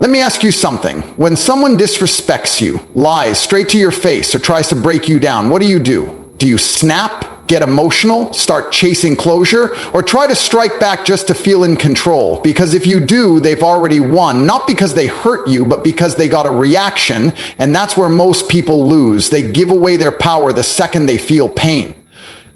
Let me ask you something. When someone disrespects you, lies straight to your face, or tries to break you down, what do? Do you snap, get emotional, start chasing closure, or try to strike back just to feel in control? Because if you do, they've already won, not because they hurt you, but because they got a reaction, and that's where most people lose. They give away their power the second they feel pain.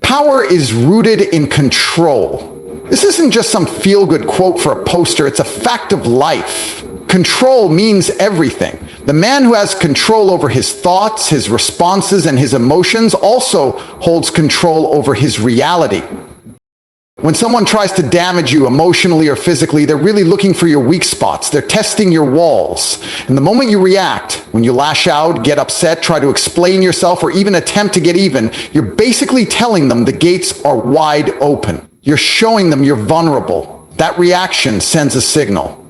Power is rooted in control. This isn't just some feel-good quote for a poster, it's a fact of life. Control means everything. The man who has control over his thoughts, his responses, and his emotions also holds control over his reality. When someone tries to damage you emotionally or physically, they're really looking for your weak spots. They're testing your walls. And the moment you react, when you lash out, get upset, try to explain yourself, or even attempt to get even, you're basically telling them the gates are wide open. You're showing them you're vulnerable. That reaction sends a signal.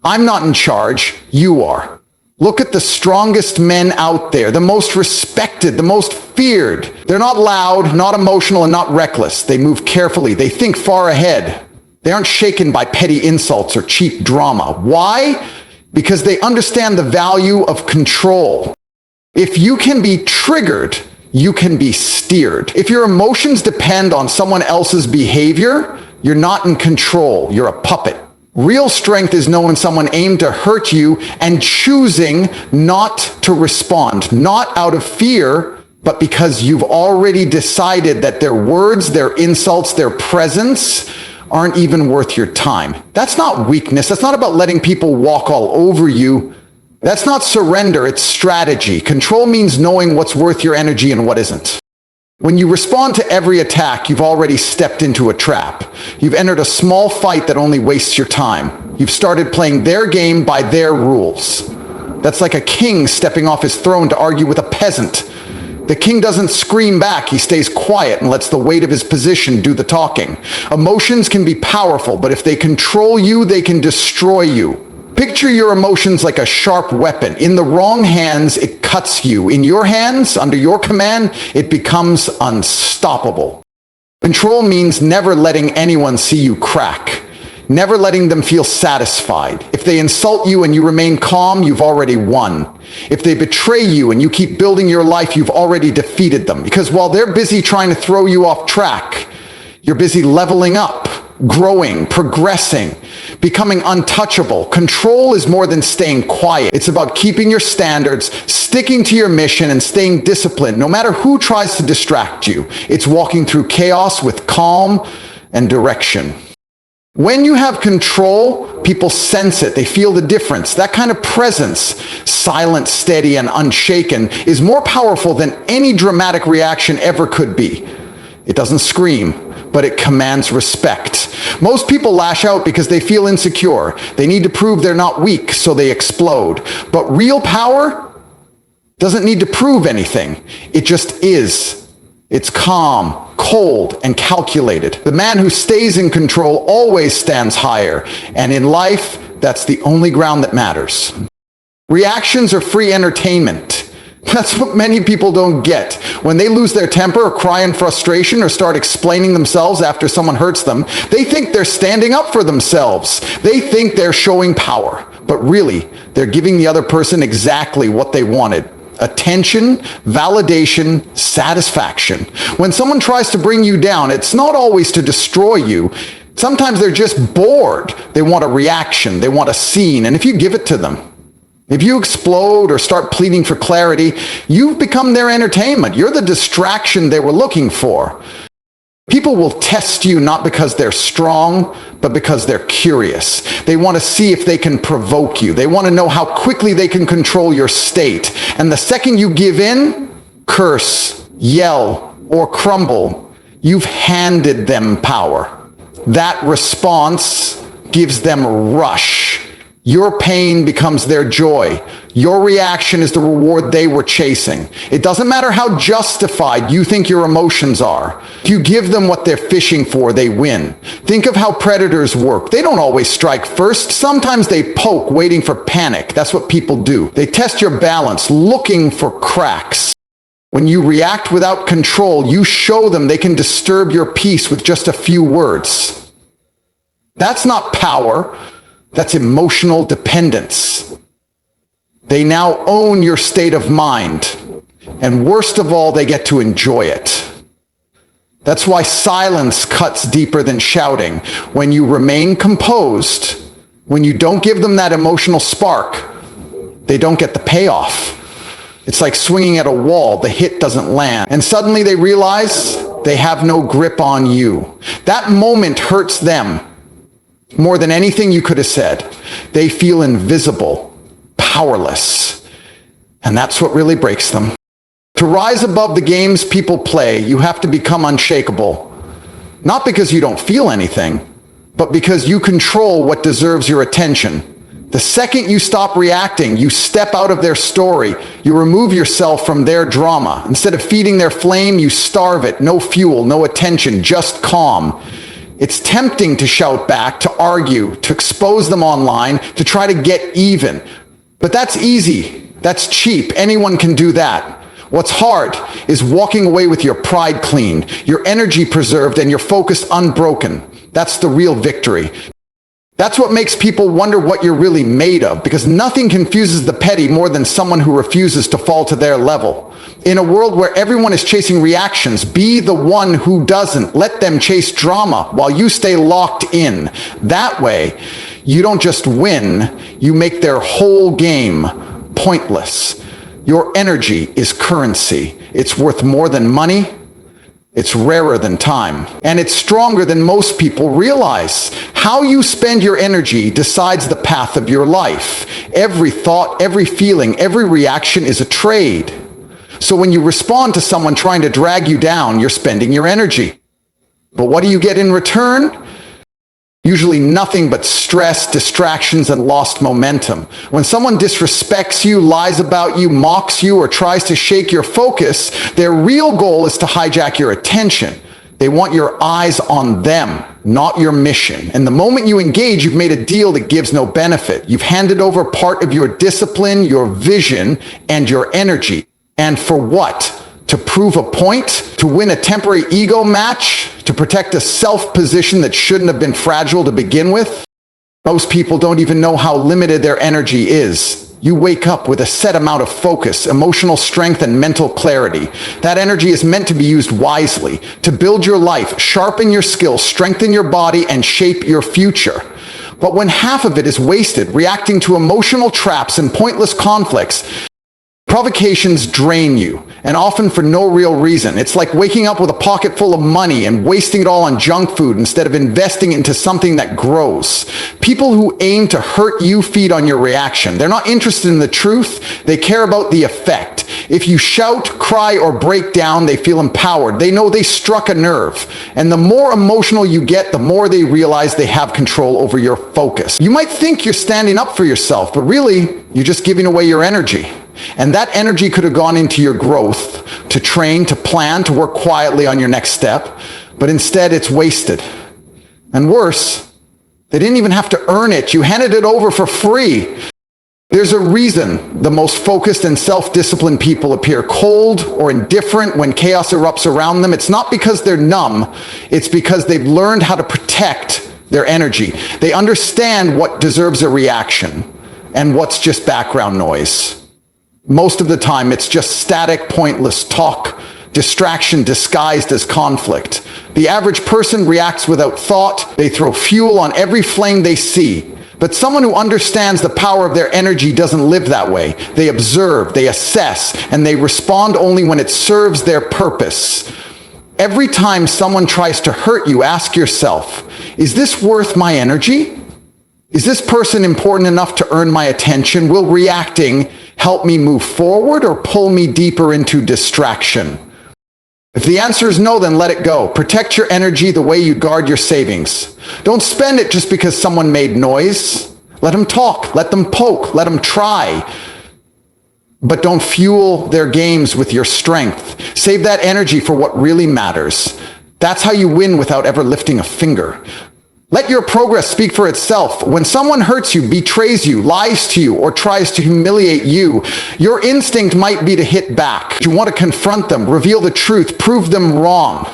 I'm not in charge, you are. Look at the strongest men out there, the most respected, the most feared. They're not loud, not emotional, and not reckless. They move carefully. They think far ahead. They aren't shaken by petty insults or cheap drama. Why? Because they understand the value of control. If you can be triggered, you can be steered. If your emotions depend on someone else's behavior, you're not in control. You're a puppet. Real strength is knowing someone aimed to hurt you and choosing not to respond, not out of fear, but because you've already decided that their words, their insults, their presence aren't even worth your time. That's not weakness. That's not about letting people walk all over you. That's not surrender. It's strategy. Control means knowing what's worth your energy and what isn't. When you respond to every attack, you've already stepped into a trap. You've entered a small fight that only wastes your time. You've started playing their game by their rules. That's like a king stepping off his throne to argue with a peasant. The king doesn't scream back. He stays quiet and lets the weight of his position do the talking. Emotions can be powerful, but if they control you, they can destroy you. Picture your emotions like a sharp weapon. In the wrong hands, it cuts you. In your hands, under your command, it becomes unstoppable. Control means never letting anyone see you crack, never letting them feel satisfied. If they insult you and you remain calm, you've already won. If they betray you and you keep building your life, you've already defeated them. Because while they're busy trying to throw you off track, you're busy leveling up, growing, progressing, becoming untouchable. Control is more than staying quiet. It's about keeping your standards, sticking to your mission, and staying disciplined, no matter who tries to distract you. It's walking through chaos with calm and direction. When you have control, people sense it. They feel the difference. That kind of presence, silent, steady, and unshaken, is more powerful than any dramatic reaction ever could be. It doesn't scream, but it commands respect. Most people lash out because they feel insecure. They need to prove they're not weak, so they explode. But real power doesn't need to prove anything. It just is. It's calm, cold, and calculated. The man who stays in control always stands higher, and in life, that's the only ground that matters. Reactions are free entertainment. That's what many people don't get. When they lose their temper or cry in frustration or start explaining themselves after someone hurts them, they think they're standing up for themselves. They think they're showing power. But really, they're giving the other person exactly what they wanted. Attention, validation, satisfaction. When someone tries to bring you down, it's not always to destroy you. Sometimes they're just bored. They want a reaction. They want a scene. And if you give it to them, if you explode or start pleading for clarity, you've become their entertainment. You're the distraction they were looking for. People will test you not because they're strong, but because they're curious. They want to see if they can provoke you. They want to know how quickly they can control your state. And the second you give in, curse, yell, or crumble, you've handed them power. That response gives them a rush. Your pain becomes their joy. Your reaction is the reward they were chasing. It doesn't matter how justified you think your emotions are. If you give them what they're fishing for, they win. Think of how predators work. They don't always strike first. Sometimes they poke, waiting for panic. That's what people do. They test your balance, looking for cracks. When you react without control, you show them they can disturb your peace with just a few words. That's not power. That's emotional dependence. They now own your state of mind. And worst of all, they get to enjoy it. That's why silence cuts deeper than shouting. When you remain composed, when you don't give them that emotional spark, they don't get the payoff. It's like swinging at a wall. The hit doesn't land. And suddenly they realize they have no grip on you. That moment hurts them more than anything you could have said. They feel invisible, powerless. And that's what really breaks them. To rise above the games people play, you have to become unshakable. Not because you don't feel anything, but because you control what deserves your attention. The second you stop reacting, you step out of their story. You remove yourself from their drama. Instead of feeding their flame, you starve it. No fuel, no attention, just calm. It's tempting to shout back, to argue, to expose them online, to try to get even. But that's easy. That's cheap. Anyone can do that. What's hard is walking away with your pride clean, your energy preserved, and your focus unbroken. That's the real victory. That's what makes people wonder what you're really made of, because nothing confuses the petty more than someone who refuses to fall to their level. In a world where everyone is chasing reactions, be the one who doesn't. Let them chase drama while you stay locked in. That way, you don't just win, you make their whole game pointless. Your energy is currency. It's worth more than money. It's rarer than time, and it's stronger than most people realize. How you spend your energy decides the path of your life. Every thought, every feeling, every reaction is a trade. So when you respond to someone trying to drag you down, you're spending your energy. But what do you get in return? Usually nothing but stress, distractions, and lost momentum. When someone disrespects you, lies about you, mocks you, or tries to shake your focus, their real goal is to hijack your attention. They want your eyes on them, not your mission. And the moment you engage, you've made a deal that gives no benefit. You've handed over part of your discipline, your vision, and your energy. And for what? To prove a point? To win a temporary ego match? To protect a self-position that shouldn't have been fragile to begin with? Most people don't even know how limited their energy is. You wake up with a set amount of focus, emotional strength, and mental clarity. That energy is meant to be used wisely, to build your life, sharpen your skills, strengthen your body, and shape your future. But when half of it is wasted, reacting to emotional traps and pointless conflicts, provocations drain you, and often for no real reason. It's like waking up with a pocket full of money and wasting it all on junk food instead of investing into something that grows. People who aim to hurt you feed on your reaction. They're not interested in the truth. They care about the effect. If you shout, cry, or break down, they feel empowered. They know they struck a nerve. And the more emotional you get, the more they realize they have control over your focus. You might think you're standing up for yourself, but really, you're just giving away your energy. And that energy could have gone into your growth, to train, to plan, to work quietly on your next step. But instead, it's wasted. And worse, they didn't even have to earn it. You handed it over for free. There's a reason the most focused and self-disciplined people appear cold or indifferent when chaos erupts around them. It's not because they're numb. It's because they've learned how to protect their energy. They understand what deserves a reaction and what's just background noise. Most of the time, it's just static, pointless talk, distraction disguised as conflict. The average person reacts without thought. They throw fuel on every flame they see. But someone who understands the power of their energy doesn't live that way. They observe, they assess, and they respond only when it serves their purpose. Every time someone tries to hurt you, ask yourself, is this worth my energy? Is this person important enough to earn my attention? Will reacting help me move forward or pull me deeper into distraction? If the answer is no, then let it go. Protect your energy the way you guard your savings. Don't spend it just because someone made noise. Let them talk, let them poke, let them try. But don't fuel their games with your strength. Save that energy for what really matters. That's how you win without ever lifting a finger. Let your progress speak for itself. When someone hurts you, betrays you, lies to you, or tries to humiliate you, your instinct might be to hit back. You want to confront them, reveal the truth, prove them wrong.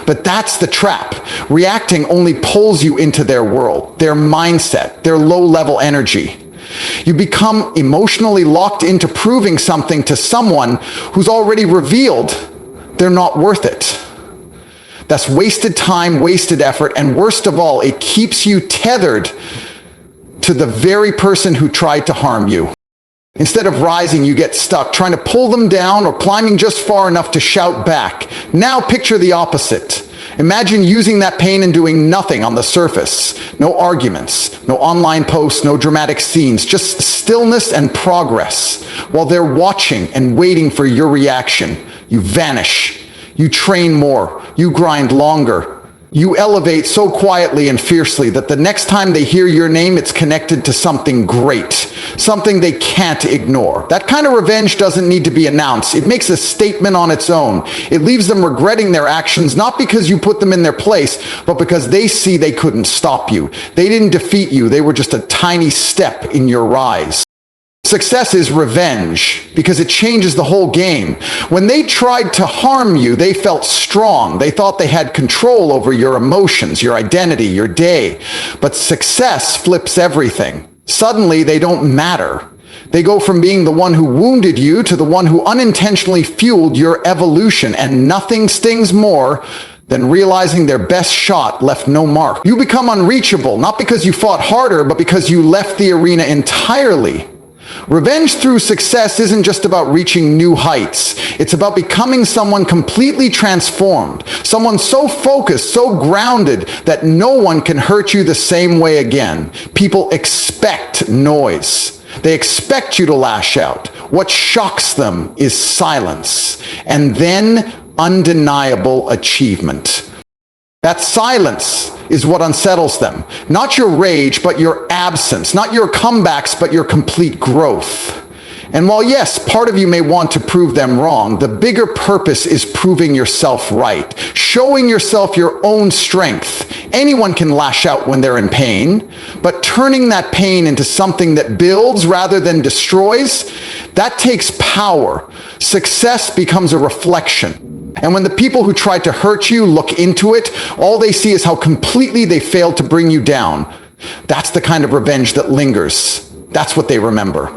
But that's the trap. Reacting only pulls you into their world, their mindset, their low-level energy. You become emotionally locked into proving something to someone who's already revealed they're not worth it. That's wasted time, wasted effort, and worst of all, it keeps you tethered to the very person who tried to harm you. Instead of rising, you get stuck, trying to pull them down or climbing just far enough to shout back. Now picture the opposite. Imagine using that pain and doing nothing on the surface. No arguments, no online posts, no dramatic scenes, just stillness and progress. While they're watching and waiting for your reaction, you vanish. You train more. You grind longer. You elevate so quietly and fiercely that the next time they hear your name, it's connected to something great, something they can't ignore. That kind of revenge doesn't need to be announced. It makes a statement on its own. It leaves them regretting their actions, not because you put them in their place, but because they see they couldn't stop you. They didn't defeat you. They were just a tiny step in your rise. Success is revenge because it changes the whole game. When they tried to harm you, they felt strong. They thought they had control over your emotions, your identity, your day. But success flips everything. Suddenly, they don't matter. They go from being the one who wounded you to the one who unintentionally fueled your evolution, and nothing stings more than realizing their best shot left no mark. You become unreachable, not because you fought harder, but because you left the arena entirely. Revenge through success isn't just about reaching new heights. It's about becoming someone completely transformed, someone so focused, so grounded that no one can hurt you the same way again. People expect noise. They expect you to lash out. What shocks them is silence, and then undeniable achievement. That silence is what unsettles them. Not your rage, but your absence. Not your comebacks, but your complete growth. And while yes, part of you may want to prove them wrong, the bigger purpose is proving yourself right, showing yourself your own strength. Anyone can lash out when they're in pain, but turning that pain into something that builds rather than destroys, that takes power. Success becomes a reflection. And when the people who tried to hurt you look into it, all they see is how completely they failed to bring you down. That's the kind of revenge that lingers. That's what they remember.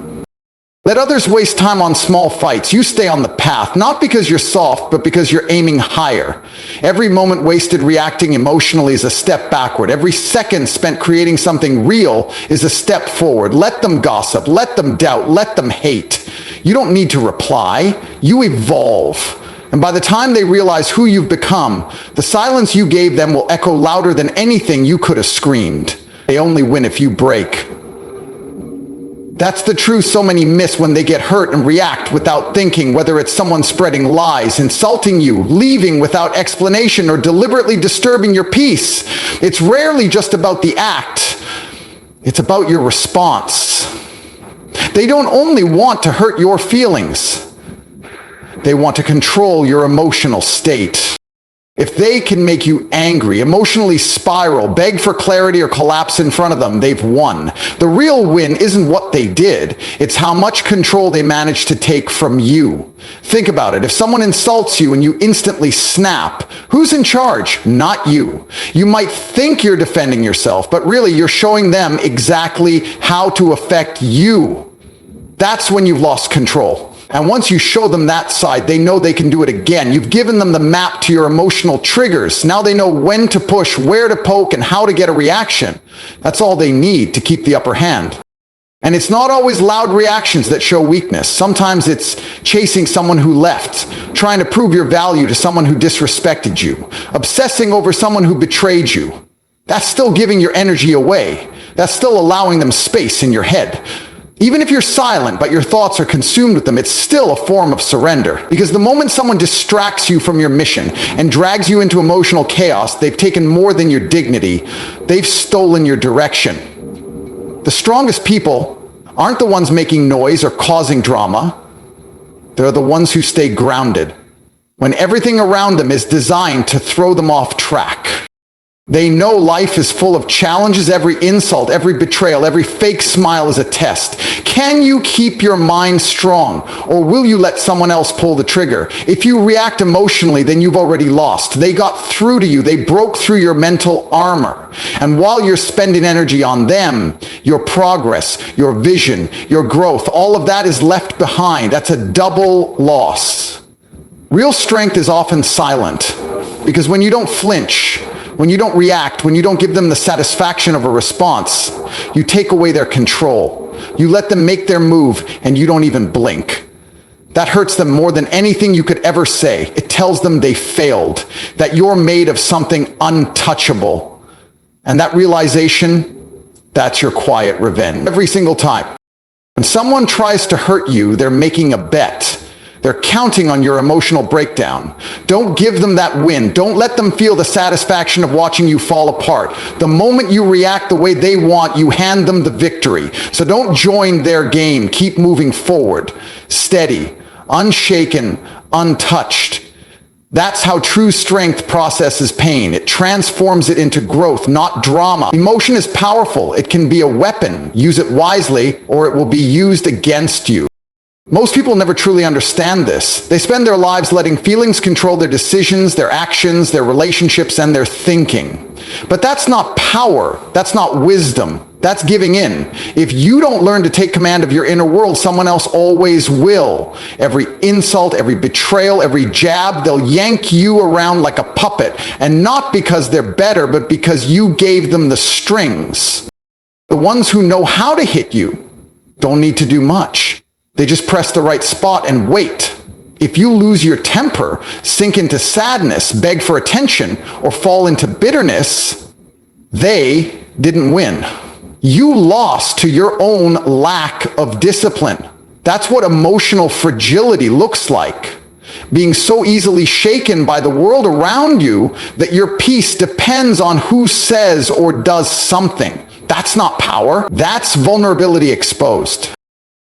Let others waste time on small fights. You stay on the path, not because you're soft, but because you're aiming higher. Every moment wasted reacting emotionally is a step backward. Every second spent creating something real is a step forward. Let them gossip, let them doubt, let them hate. You don't need to reply. You evolve. And by the time they realize who you've become, the silence you gave them will echo louder than anything you could have screamed. They only win if you break. That's the truth so many miss when they get hurt and react without thinking, whether it's someone spreading lies, insulting you, leaving without explanation, or deliberately disturbing your peace. It's rarely just about the act. It's about your response. They don't only want to hurt your feelings. They want to control your emotional state. If they can make you angry, emotionally spiral, beg for clarity, or collapse in front of them, they've won. The real win isn't what they did. It's how much control they managed to take from you. Think about it. If someone insults you and you instantly snap, who's in charge? Not you. You might think you're defending yourself, but really you're showing them exactly how to affect you. That's when you've lost control. And once you show them that side, they know they can do it again. You've given them the map to your emotional triggers. Now they know when to push, where to poke, and how to get a reaction. That's all they need to keep the upper hand. And it's not always loud reactions that show weakness. Sometimes it's chasing someone who left, trying to prove your value to someone who disrespected you, obsessing over someone who betrayed you. That's still giving your energy away. That's still allowing them space in your head. Even if you're silent, but your thoughts are consumed with them, it's still a form of surrender. Because the moment someone distracts you from your mission and drags you into emotional chaos, they've taken more than your dignity. They've stolen your direction. The strongest people aren't the ones making noise or causing drama. They're the ones who stay grounded when everything around them is designed to throw them off track. They know life is full of challenges. Every insult, every betrayal, every fake smile is a test. Can you keep your mind strong, or will you let someone else pull the trigger? If you react emotionally, then you've already lost. They got through to you. They broke through your mental armor. And while you're spending energy on them, your progress, your vision, your growth, all of that is left behind. That's a double loss. Real strength is often silent, because when you don't flinch, when you don't react, when you don't give them the satisfaction of a response, you take away their control. You let them make their move, and you don't even blink. That hurts them more than anything you could ever say. It tells them they failed, that you're made of something untouchable. And that realization, that's your quiet revenge. Every single time. When someone tries to hurt you, they're making a bet. They're counting on your emotional breakdown. Don't give them that win. Don't let them feel the satisfaction of watching you fall apart. The moment you react the way they want, you hand them the victory. So don't join their game. Keep moving forward. Steady, unshaken, untouched. That's how true strength processes pain. It transforms it into growth, not drama. Emotion is powerful. It can be a weapon. Use it wisely, or it will be used against you. Most people never truly understand this. They spend their lives letting feelings control their decisions, their actions, their relationships, and their thinking. But that's not power. That's not wisdom. That's giving in. If you don't learn to take command of your inner world, someone else always will. Every insult, every betrayal, every jab, they'll yank you around like a puppet. And not because they're better, but because you gave them the strings. The ones who know how to hit you don't need to do much. They just press the right spot and wait. If you lose your temper, sink into sadness, beg for attention, or fall into bitterness, they didn't win. You lost to your own lack of discipline. That's what emotional fragility looks like. Being so easily shaken by the world around you that your peace depends on who says or does something. That's not power. That's vulnerability exposed.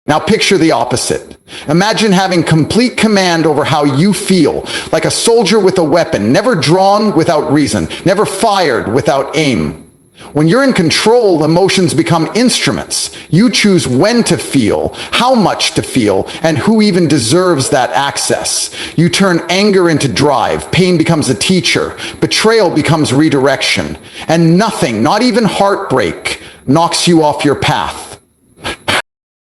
Now picture the opposite. Imagine having complete command over how you feel, like a soldier with a weapon, never drawn without reason, never fired without aim. When you're in control, emotions become instruments. You choose when to feel, how much to feel, and who even deserves that access. You turn anger into drive, pain becomes a teacher, betrayal becomes redirection, and nothing, not even heartbreak, knocks you off your path.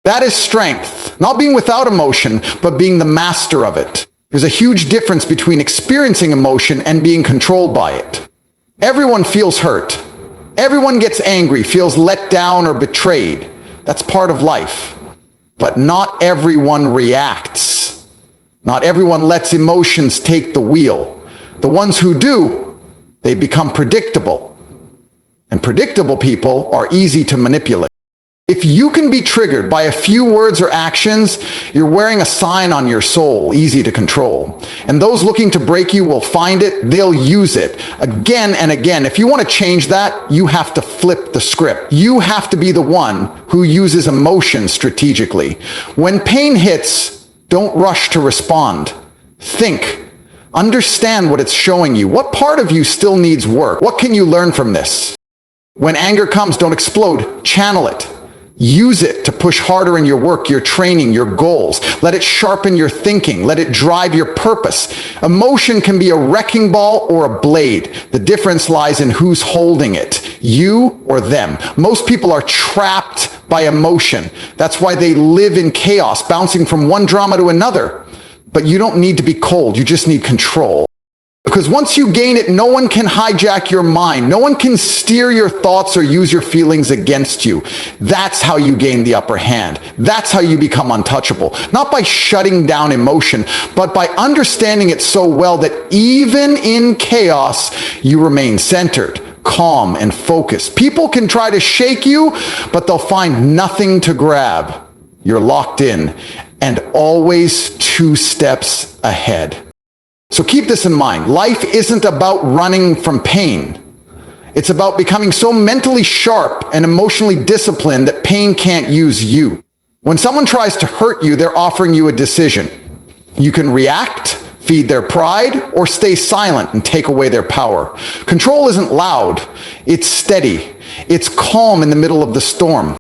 That is strength, not being without emotion, but being the master of it. There's a huge difference between experiencing emotion and being controlled by it. Everyone feels hurt. Everyone gets angry, feels let down or betrayed. That's part of life. But not everyone reacts. Not everyone lets emotions take the wheel. The ones who do, they become predictable. And predictable people are easy to manipulate. If you can be triggered by a few words or actions, you're wearing a sign on your soul, easy to control. And those looking to break you will find it, they'll use it again and again. If you want to change that, you have to flip the script. You have to be the one who uses emotion strategically. When pain hits, don't rush to respond. Think. Understand what it's showing you. What part of you still needs work? What can you learn from this? When anger comes, don't explode. Channel it. Use it to push harder in your work, your training, your goals. Let it sharpen your thinking. Let it drive your purpose. Emotion can be a wrecking ball or a blade. The difference lies in who's holding it, you or them. Most people are trapped by emotion. That's why they live in chaos, bouncing from one drama to another. But you don't need to be cold. You just need control. Because once you gain it, no one can hijack your mind. No one can steer your thoughts or use your feelings against you. That's how you gain the upper hand. That's how you become untouchable. Not by shutting down emotion, but by understanding it so well that even in chaos, you remain centered, calm, and focused. People can try to shake you, but they'll find nothing to grab. You're locked in and always 2 steps ahead. So keep this in mind. Life isn't about running from pain. It's about becoming so mentally sharp and emotionally disciplined that pain can't use you. When someone tries to hurt you, they're offering you a decision. You can react, feed their pride, or stay silent and take away their power. Control isn't loud, it's steady. It's calm in the middle of the storm.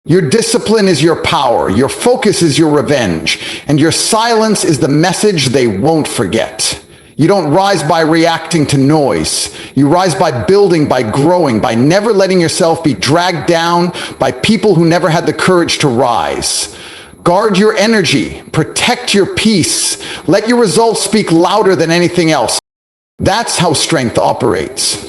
Your discipline is your power, your focus is your revenge, and your silence is the message they won't forget. You don't rise by reacting to noise. You rise by building, by growing, by never letting yourself be dragged down by people who never had the courage to rise. Guard your energy, protect your peace, let your results speak louder than anything else. That's how strength operates.